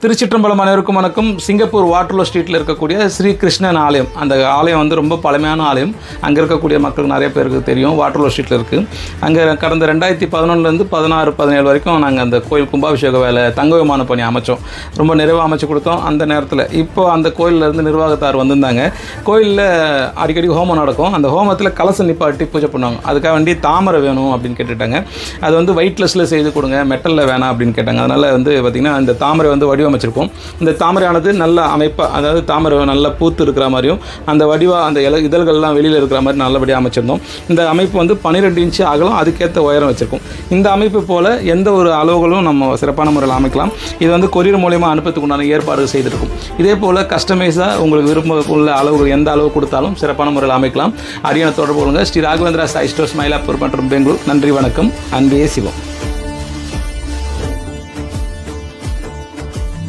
திருச்சிற்றம்பலம் அனைவருக்கும் வணக்கம். Singapore Waterloo ஸ்ட்ரீட்டில் இருக்கக்கூடிய ஸ்ரீ கிருஷ்ணன் ஆலயம். அந்த ஆலயம் வந்து ரொம்ப பழமையான ஆலயம். அங்கே இருக்கக்கூடிய மக்கள் நிறைய பேருக்கு தெரியும். வாட்டர்லோ ஸ்ட்ரீட்டில் இருக்குது. அங்கே கடந்த 2011 16-17 வரைக்கும் நாங்கள் அந்த கோயில் கும்பாபிஷேக வேலை தங்க விமான பணி அமைச்சோம். ரொம்ப நிறைவாக அமைச்சு கொடுத்தோம். அந்த நேரத்தில் இப்போது அந்த கோயிலேருந்து நிர்வாகத்தார் வந்திருந்தாங்க. கோயிலில் அடிக்கடி ஹோமம் நடக்கும். அந்த ஹோமத்தில் கலசம் நிப்பாட்டி பூஜை பண்ணுவாங்க. அதுக்காக வேண்டி தாமரை வேணும் அப்படின்னு கேட்டுட்டாங்க. அது வந்து வெயிட்லெஸ்ஸில் செய்து கொடுங்க, மெட்டலில் வேணாம் அப்படின்னு கேட்டாங்க. அதனால் வந்து பார்த்திங்கன்னா இந்த தாமரை வந்து வடிவமைச்சிருப்போம். இந்த தாமரையானது நல்ல அமைப்பாக, அதாவது தாமரை நல்லா பூத்து இருக்கிற மாதிரியும் அந்த வடிவாக அந்த இதழ்கள்லாம் வெளியில் இருக்கிற மாதிரி நல்லபடியாக அமைச்சிருந்தோம். இந்த அமைப்பு வந்து 12 இன்ச்சு அகலம், அதுக்கேற்ற உயரம் வச்சுருக்கோம். இந்த அமைப்பு போல் எந்த ஒரு அளவுகளும் நம்ம சிறப்பான முறையில் அமைக்கலாம். இது வந்து கொரியர் மூலியமாக அனுப்பத்துக்கு உண்டான ஏற்பாடு செய்திருக்கும். இதே போல் கஸ்டமைஸாக உங்களுக்கு விரும்ப உள்ள அளவுகள் எந்த அளவு கொடுத்தாலும் சிறப்பான முறையில் அமைக்கலாம். அடியான தொடர்பு கொள்ளுங்கள். ஸ்ரீ ராகவேந்திரா சாய் ஸ்டோர்ஸ், மயிலாப்பூர் மற்றும் பெங்களூர். நன்றி, வணக்கம். அன்பே சிவம்.